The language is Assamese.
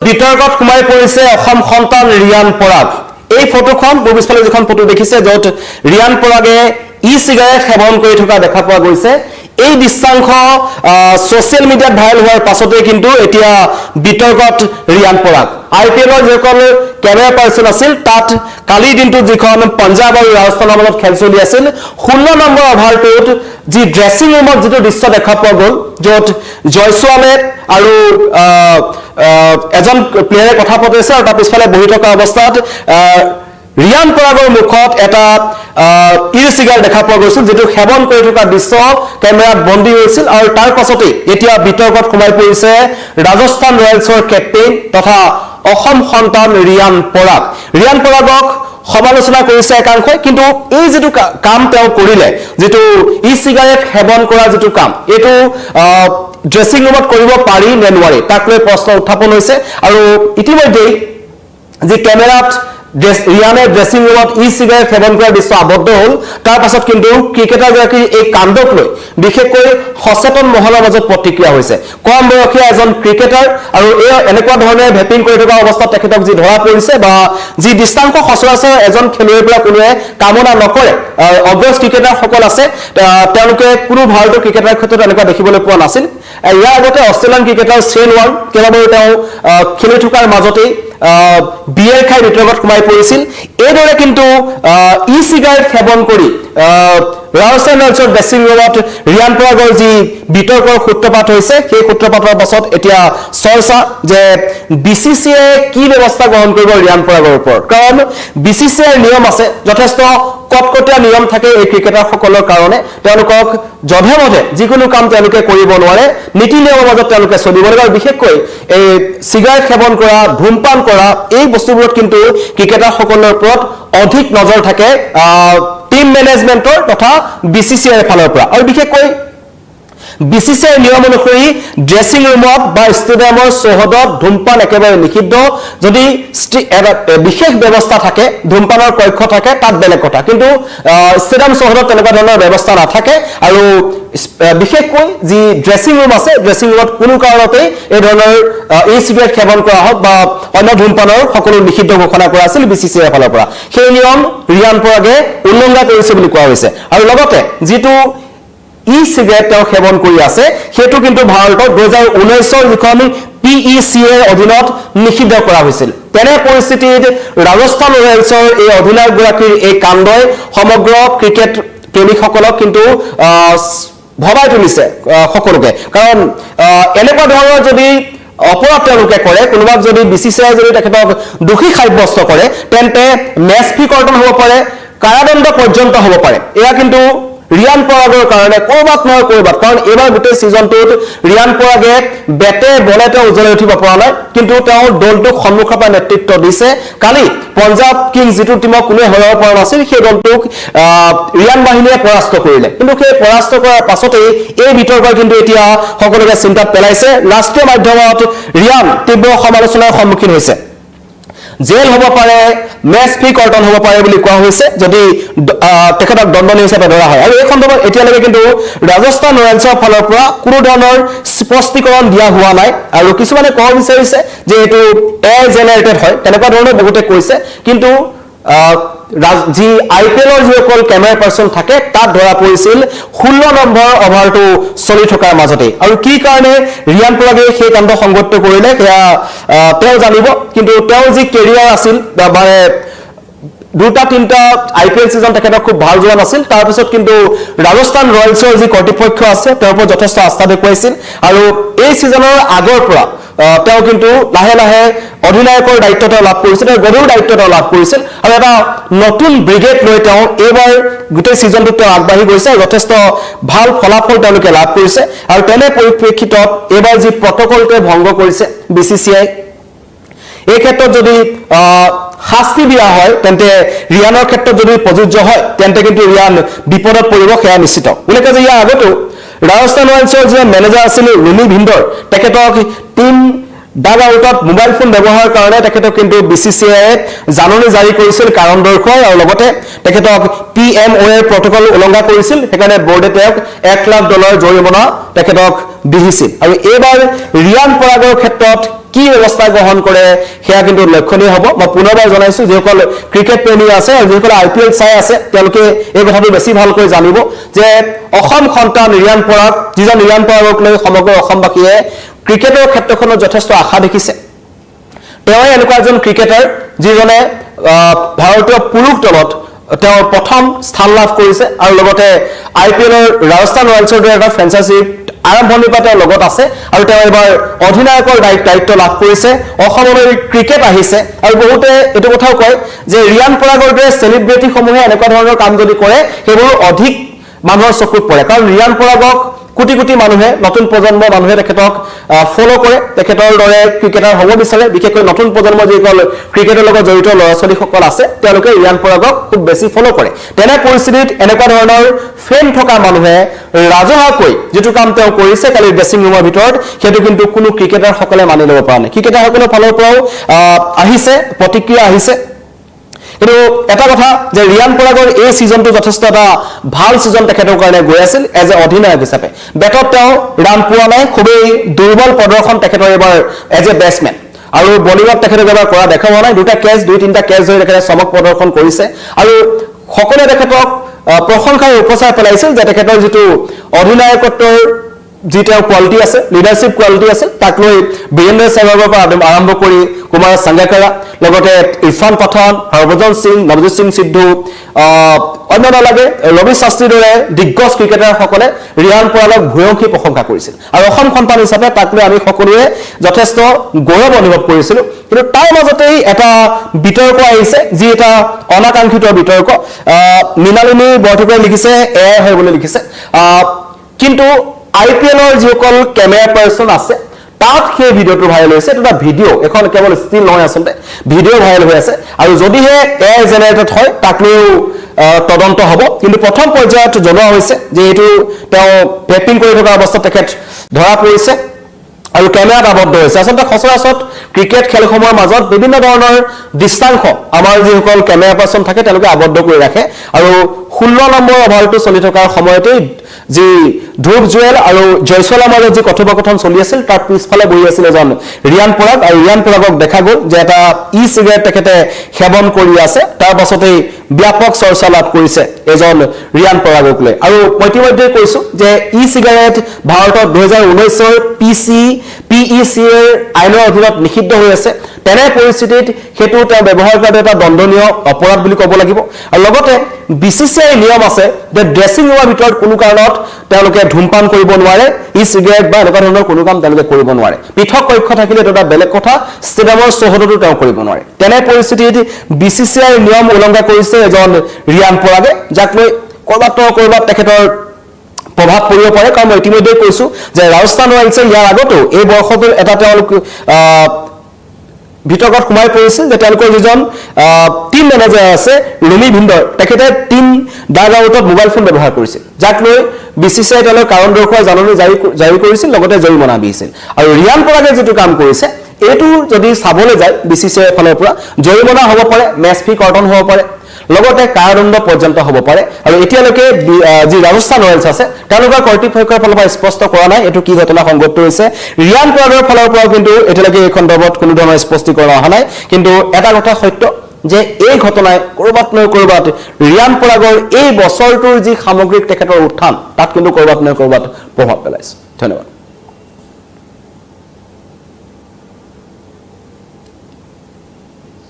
বিতৰ্কত সোমাই পৰিছে অসম সন্তান ৰিয়ান পৰাগ এই ফটোখন পিছফালে যিখন ফটো দেখিছে য'ত ৰিয়ান পৰাগে ই-সিগাৰেট সেৱন কৰি থকা দেখা পোৱা গৈছে এই দৃশ্যাংশ সোশ্যাল মিডিয়াত ভাইৰাল হোৱাৰ পাছতে কিন্তু এতিয়া বিতৰ্কত ৰিয়ান পৰাগ আইপিএলৰ যিসকল কেমেৰা পাৰ্চন আছিল তাত কালি দিনটো যিখন পঞ্জাৱ আৰু ৰাজস্থানৰ মাজত খেল চলি আছিল 16 নম্বৰ অভাৰটোত যি ড্ৰেছিং ৰুমত যিটো দৃশ্য দেখা পোৱা গ'ল য'ত জয়ছোৱালে আৰু এজন প্লেয়াৰে কথা পাতিছে আৰু তাৰ পিছফালে বহি থকা অৱস্থাত ৰিয়ান পৰাগৰ মুখত এটা ই-সিগাৰেট দেখা পোৱা গৈছিল যেটো সেৱন কৰি থকা দৃশ্য কেমেৰাত বন্দী হৈছিল আৰু তাৰ পাছতে এতিয়া বিতৰ্কত সোমাই পৰিছে ৰাজস্থান ৰয়েলছৰ কেপ্টেইন তথা অসম সন্তান ৰিয়ান পৰাগক সমালোচনা কৰিছে একাংশই কিন্তু এই যেটো কাম তেওঁ কৰিলে যেটো ই-সিগাৰেট সেৱন কৰা যেটো কাম এটো ড্ৰেছিং ৰুমত কৰিব পাৰি নে নোৱাৰি তাক লৈ প্ৰশ্ন উত্থাপন হৈছে আৰু ইতিমধ্যে যে কেমেৰাত ৰিয়ানে ড্ৰেছিং ৰুমত ই-সিগাৰেট সেৱন কৰাৰ দৃশ্য আবদ্ধ হ'ল তাৰ পাছত কিন্তু ক্ৰিকেটাৰ গৰাকীৰ এই কাণ্ডক লৈ বিশেষকৈ সচেতন মহলৰ মাজত প্ৰতিক্ৰিয়া হৈছে কম বয়সীয়া এজন ক্ৰিকেটাৰ আৰু এনেকুৱা ধৰণে ভেপিং কৰি থকা অৱস্থাত তেখেতক যি ধৰা পৰিছে বা যি দৃষ্টান্ত সচৰাচৰ এজন খেলুৱৈৰ পৰা কোনোৱে কামনা নকৰে অগ্ৰজ ক্ৰিকেটাৰ সকল আছে তেওঁলোকে কোনো ভাৰতীয় ক্ৰিকেটাৰ ক্ষেত্ৰত এনেকুৱা দেখিবলৈ পোৱা নাছিল ইয়াৰ আগতে অষ্ট্ৰেলিয়ান ক্ৰিকেটাৰ শ্বেন ৱাৰ্ণ কেইবাবাৰো তেওঁ খেলি থকাৰ মাজতেই বিয়েৰ খাই বিতৰ্কত সোমাই পৰিছিল এইদৰে কিন্তু ই-সিগাৰেট সেৱন কৰি ৰাজস্থান ৰয়েলছৰ ড্ৰেছিং ৰুমত ৰিয়ান পৰাগৰ যি বিতৰ্কৰ সূত্ৰপাত হৈছে সেই সূত্ৰপাতৰ পাছত এতিয়া চৰ্চা যে বিসিসিআই কি ব্যৱস্থা গ্ৰহণ কৰিব ৰিয়ান পৰাগৰ ওপৰত কাৰণ বিসিসিআইৰ নিয়ম আছে যথেষ্ট কটকটীয়া নিয়ম থাকে এই ক্ৰিকেটাৰ সকলৰ কাৰণে তেওঁলোকক জধে-মধে যিকোনো কাম তেওঁলোকে কৰিব নোৱাৰে নীতি নিয়মৰ মাজত তেওঁলোকে চলিব লাগে আৰু বিশেষকৈ এই সিগাৰেট সেৱন কৰা ধূমপান কৰা এই বস্তুবোৰত কিন্তু ক্ৰিকেটাৰ সকলৰ ওপৰত অধিক নজৰ থাকে টিম মেনেজমেন্টৰ তথা বিসিসিআইৰ ফালৰ পৰা আৰু বিশেষকৈ বিসিসিআইৰ নিয়ম অনুসৰি ড্ৰেছিং ৰুমত বা ষ্টেডিয়ামৰ চৌহদত ধূমপান একেবাৰে নিষিদ্ধ যদি বিশেষ ব্যৱস্থা থাকে ধূমপানৰ কক্ষ থাকে তাত বেলেগ কথা কিন্তু ষ্টেডিয়াম চৌহদত তেনেকুৱা ধৰণৰ ব্যৱস্থা নাথাকে আৰু বিশেষকৈ যি ড্ৰেছিং ৰুম আছে ড্ৰেছিং ৰুমত কোনো কাৰণতে এই ধৰণৰ ই-সিগাৰেট সেৱন কৰা হওক বা অন্য ধূমপানৰ সকলো নিষিদ্ধ ঘোষণা কৰা আছিল বিসিসিআইৰ ফালৰ পৰা সেই নিয়ম ৰিয়ান পৰাগে উল্লংঘন কৰিছে বুলি কোৱা হৈছে আৰু লগতে যিটো ই-সিগাৰেট তেওঁ সেৱন কৰি আছে হেতু কিন্তু ভাৰতৰ 2019 যিখন PECA অধীনত নিষিদ্ধ কৰা হৈছিল তেনে পৰিস্থিতিত ৰাজস্থান ৰয়েলছৰ এই অধিনায়ক গৰাকীৰ এই কাণ্ডই সমগ্ৰ ক্ৰিকেট প্ৰেমীসকলক কিন্তু ভবাই তুলিছে সকলোকে কাৰণ এনেকুৱা ধৰণৰ যদি অপৰাধ তেওঁলোকে কৰে কোনোবাক যদি বিসিসিআই যদি তেখেতক দোষী সাব্যস্ত কৰে তেন্তে মেচ ফি কৰ্তন হ'ব পাৰে কাৰাদণ্ড পৰ্যন্ত হ'ব পাৰে এয়া কিন্তু ৰিয়ান পৰাগৰ কাৰণে কৰবাত নহয় কৰবাত কাৰণ এবাৰ গোটেই সিজনটোত ৰিয়ান পৰাগে বেটে বলেতে উজ্বলাই উঠিব পৰা নাই কিন্তু তেওঁ দলটোক সন্মুখৰ পৰা নেতৃত্ব দিছে কালি পঞ্জাৱ কিংছ যিটো টিমক কোনে হৰাব পৰা নাছিল সেই দলটোক ৰিয়ান বাহিনীয়ে পৰাস্ত কৰিলে কিন্তু সেই পৰাস্ত কৰাৰ পাছতেই এই বিতৰ্কই কিন্তু এতিয়া সকলোকে চিন্তাত পেলাইছে ৰাষ্ট্ৰীয় মাধ্যমত ৰিয়ান তীব্ৰ সমালোচনাৰ সন্মুখীন হৈছে জেল হ'ব পাৰে মেচ ফি কৰ্তন হ'ব পাৰে বুলি কোৱা হৈছে যদি তেখেতক দণ্ডনীয় হিচাপে ধৰা হয় আৰু এই সন্দৰ্ভত এতিয়ালৈকে কিন্তু ৰাজস্থান ৰয়েলছৰ ফালৰ পৰা কোনো ধৰণৰ স্পষ্টীকৰণ দিয়া হোৱা নাই আৰু কিছুমানে ক'ব বিচাৰিছে যে এইটো এয়াৰ জেনাৰেটেড হয় তেনেকুৱা ধৰণৰ বহুতে কৈছে কিন্তু যি আইপিএলৰ যিসকল কেমেৰা পাৰ্চন থাকে তাত ধৰা পৰিছিল 16 নম্বৰ অভাৰটো চলি থকাৰ মাজতে আৰু কি কাৰণে ৰিয়ান পৰাগে সেই কাণ্ড সংঘটিত কৰিলে সেয়া তেওঁ জানিব কিন্তু তেওঁৰ যি কেৰিয়াৰ আছিল মানে দুটা তিনটা আইপিএল সিজন তেখেতক খুব ভাল যোৱা নাছিল তাৰ পিছত কিন্তু ৰাজস্থান ৰয়েলছৰ যি কৰ্তৃপক্ষ আছে তেওঁৰ ওপৰত যথেষ্ট আস্থা দেখুৱাইছিল আৰু এই সিজনৰ আগৰ পৰা তেওঁ কিন্তু লাহে লাহে অধিনায়কৰ দায়িত্ব তেওঁ লাভ কৰিছিল আৰু গৰুৰ দায়িত্ব তেওঁ লাভ কৰিছিল আৰু এটা নতুন ব্ৰিগেড লৈ তেওঁ এইবাৰ গোটেই সিজনটোত তেওঁ আগবাঢ়ি গৈছে যথেষ্ট ভাল ফলাফল তেওঁলোকে লাভ কৰিছে আৰু তেনে পৰিপ্ৰেক্ষিতত এইবাৰ যি প্ৰটকলটোৱে ভংগ কৰিছে বিসিসিআই এই ক্ষেত্ৰত যদি শাস্তি দিয়া হয় তেন্তে ৰিয়ানৰ ক্ষেত্ৰত যদি প্ৰযোজ্য হয় তেন্তে কিন্তু ৰিয়ান বিপদত পৰিব সেয়া নিশ্চিত উল্লেখ যে ইয়াৰ আগতো ৰাজস্থান ৰয়েলছৰ যি মেনেজাৰ আছিল ৰুমি ভিন্দৰ তেখেতক টিম ডাগ আউটত মোবাইল ফোন ব্যৱহাৰৰ কাৰণে তেখেতক কিন্তু BCCI জাননী জাৰি কৰিছিল কাৰণ দৰ্শাই আৰু লগতে তেখেতক PMOA প্ৰটকল উলংঘা কৰিছিল সেইকাৰণে বৰ্ডে তেওঁক $1 লাখ জৰিমনা তেখেতক বিহিছিল আৰু এইবাৰ ৰিয়ান পৰাগৰ ক্ষেত্ৰত কি ব্যৱস্থা গ্ৰহণ কৰে হেয়া কিন্তু লক্ষণীয় হ'ব মই পুনৰবাৰ জনাইছো যেসকল ক্ৰিকেট প্ৰেমী আছে আৰু যেসকল IPL চাই আছে তেওঁলোকে এই কথাটো বেছি ভালকৈ জানিব যে অসম সন্তান ৰিয়ান পৰাগ যিজন ৰিয়ান পৰাগক লৈ সমগ্ৰ অসমবাসীয়ে ক্ৰিকেটৰ ক্ষেত্ৰখনত যথেষ্ট আশা দেখিছে তেওঁ এনেকুৱা এজন ক্ৰিকেটাৰ যিজনে ভাৰতীয় পুৰুষ দলত তেওঁ প্ৰথম স্থান লাভ কৰিছে আৰু লগতে IPLৰ ৰাজস্থান ৰয়েলছৰ দৰে এটা ফ্ৰেঞ্চাইজি আৰম্ভণিৰ পৰা তেওঁ লগত আছে আৰু তেওঁ এবাৰ অধিনায়কৰ দায়িত্ব লাভ কৰিছে অসমলৈ ক্ৰিকেট আহিছে আৰু বহুতে এইটো কথাও কয় যে ৰিয়ান পৰাগৰ দৰে সেলিব্ৰিটি সমূহে এনেকুৱা ধৰণৰ কাম যদি কৰে সেইবোৰ অধিক মানুহৰ চকুত পৰে কাৰণ ৰিয়ান পৰাগক কোটি কোটি মানুহে নতুন প্ৰজন্মৰ মানুহে তেখেতক ফলো কৰে তেখেতৰ দৰে ক্ৰিকেটাৰ হ'ব বিচাৰে বিশেষকৈ নতুন প্ৰজন্মৰ যিসকল ক্ৰিকেটৰ লগত জড়িত ল'ৰা-ছোৱালীসকল আছে তেওঁলোকে ৰিয়ান পৰাগক খুব বেছি ফলো কৰে তেনে পৰিস্থিতিত এনেকুৱা ধৰণৰ ফেম থকা মানুহে ৰাজহুৱাকৈ যেটো কাম তেওঁ কৰিছে কালি ড্ৰেছিং ৰুমৰ ভিতৰত সেইটো কিন্তু কোনো ক্ৰিকেটাৰ সকলে মানি ল'ব পৰা নাই ক্ৰিকেটাৰ সকলৰ ফালৰ পৰাও আহিছে প্ৰতিক্ৰিয়া আহিছে কিন্তু এটা কথা যে ৰিয়ান পৰাগৰ এই সিজনটো যথেষ্ট এটা ভাল সিজন তেখেতৰ কাৰণে গৈ আছিল এজ এ অধিনায়ক হিচাপে বেটত তেওঁ ৰান পোৱা নাই খুবেই দুৰ্বল প্ৰদৰ্শন তেখেতৰ এবাৰ এজ এ বেটসম্যান আৰু বলিঙত তেখেতক এবাৰ কৰা দেখা হোৱা নাই দুটা কেচ দুই তিনিটা কেচ ধৰি তেখেতে চমক প্ৰদৰ্শন কৰিছে আৰু সকলোৱে তেখেতক প্ৰশংসাৰ উপচাৰ পেলাইছিল যে তেখেতৰ যিটো অধিনায়কত্বৰ যি তেওঁ কোৱালিটি আছে লিডাৰশিপ কোৱালিটি আছে তাক লৈ বীৰেন্দ্ৰ সেহৱাগৰ পৰা আৰম্ভ কৰি কুমাৰ সাঙ্গাকাৰা লগতে ইৰফান পাঠান হৰভজন সিং নৱজিত সিং সিদ্ধু অন্য নালাগে ৰবি শাস্ত্ৰীৰ দৰে দিগ্গজ ক্ৰিকেটাৰ সকলে ৰিয়ান পৰাগক ভূয়সী প্ৰশংসা কৰিছিল আৰু অসম সন্তান হিচাপে তাক লৈ আমি সকলোৱে যথেষ্ট গৌৰৱ অনুভৱ কৰিছিল কিন্তু তাৰ মাজতেই এটা বিতৰ্ক আহিছে যি এটা অনাকাংক্ষিত বিতৰ্ক মৃণালিনী বৰঠাকুৰে লিখিছে এয়াই হয় বুলি লিখিছে কিন্তু IPLৰ যিসকল কেমেৰা পাৰ্সন আছে তাত সেই ভিডিওটো ভাইৰেল হৈছে এটা ভিডিও এখন কেৱল ষ্টিল নহয় আচলতে ভিডিও ভাইৰেল হৈ আছে আৰু যদিহে এআই জেনাৰেটেড হয় তাক লৈ তদন্ত হ'ব কিন্তু প্ৰথম পৰ্যায়ত জনোৱা হৈছে যে এটো তেওঁ টেপিং কৰি থকা অৱস্থাত তেখেত ধৰা পৰিছে আৰু কেমেৰাত আবদ্ধ হৈছে আচলতে সচৰাচৰ ক্ৰিকেট খেলসমূহৰ মাজত বিভিন্ন ধৰণৰ দৃষ্টাংশ আমাৰ যিসকল কেমেৰা পাৰ্সন থাকে তেওঁলোকে আবদ্ধ কৰি ৰাখে আৰু 16 নম্বৰ অভাৰটো চলি থকাৰ সময়তেই যি ধ্ৰুৱ জুৱেল আৰু জয়সৱালৰ মাজত যি কথোপকথন চলি আছিল তাৰ পিছফালে বহি আছিল এজন ৰিয়ান পৰাগ আৰু ৰিয়ান পৰাগক দেখা গ'ল যে এটা ই-সিগাৰেট তেখেতে সেৱন কৰি আছে তাৰ পাছতেই ব্যাপক চৰ্চা লাভ কৰিছে এজন ৰিয়ান পৰাগক লৈ আৰু ইতিমধ্যে কৈছো যে ই-সিগাৰেট ভাৰতত 2019 ৰ PEC আইনৰ অধীনত নিষিদ্ধ হৈ আছে তেনে পৰিস্থিতিত হেতু তেওঁ ব্যৱহাৰ কৰাটো এটা দণ্ডনীয় অপৰাধ বুলি ক'ব লাগিব আৰু লগতে BCCI নিয়ম আছে যে ড্ৰেছিং ৰুমৰ ভিতৰত কোনো কাৰণত তেওঁলোকে ধূমপান কৰিব নোৱাৰে ই-সিগাৰেট বা এনেকুৱা ধৰণৰ কোনো কাম তেওঁলোকে কৰিব নোৱাৰে পৃথক কক্ষ থাকিলে এটা বেলেগ কথা ষ্টেডিয়ামৰ চৌহদতো তেওঁ কৰিব নোৱাৰে তেনে পৰিস্থিতিত BCCI নিয়ম উলংঘা কৰিছে এজন ৰিয়ান পৰাগে যাক লৈ কৰবাত তেখেতৰ প্ৰভাৱ পৰিব পাৰে কাৰণ মই ইতিমধ্যে কৈছো যে ৰাজস্থান ৰয়েলছে ইয়াৰ আগতো এই বৰ্ষটোৰ এটা তেওঁলোক ভিতৰত সোমাই পৰিছিল যে তেওঁলোকৰ যিজন টিম মেনেজাৰ আছে লুমি ভিন্দৰ তেখেতে 3 ডাগ আউটত মোবাইল ফোন ব্যৱহাৰ কৰিছিল যাক লৈ BCCI দলৰ কাৰণ দৰ্শাই জাননী জাৰি কৰিছিল লগতে জৰিমনা বিহিছিল আৰু ৰিয়ান পৰাগে যেটো কাম কৰিছে এটো যদি চাবলৈ যায় BCCI ফালৰ পৰা জৰিমনা হ'ব পাৰে মেচ ফি কৰ্তন হ'ব পাৰে লগতে কাৰাদণ্ড পৰ্যন্ত হ'ব পাৰে আৰু এতিয়ালৈকে যি ৰাজস্থান ৰয়েলছ আছে তেওঁলোকৰ কৰ্তৃপক্ষৰ ফালৰ পৰা স্পষ্ট কৰা নাই এটো কি ঘটনা সংঘটিত হৈছে ৰিয়ান পৰাগৰ ফালৰ পৰা কিন্তু এতিয়ালৈকে এই খণ্ডত কোনো ধৰণৰ স্পষ্টীকৰণ অহা নাই কিন্তু এটা কথা সত্য যে এই ঘটনাই কৰবাত ৰিয়ান পৰাগৰ এই বছৰটোৰ যি সামগ্ৰিক তেখেতৰ উত্থান তাত কিন্তু কৰবাত প্ৰভাৱ পেলাইছে ধন্যবাদ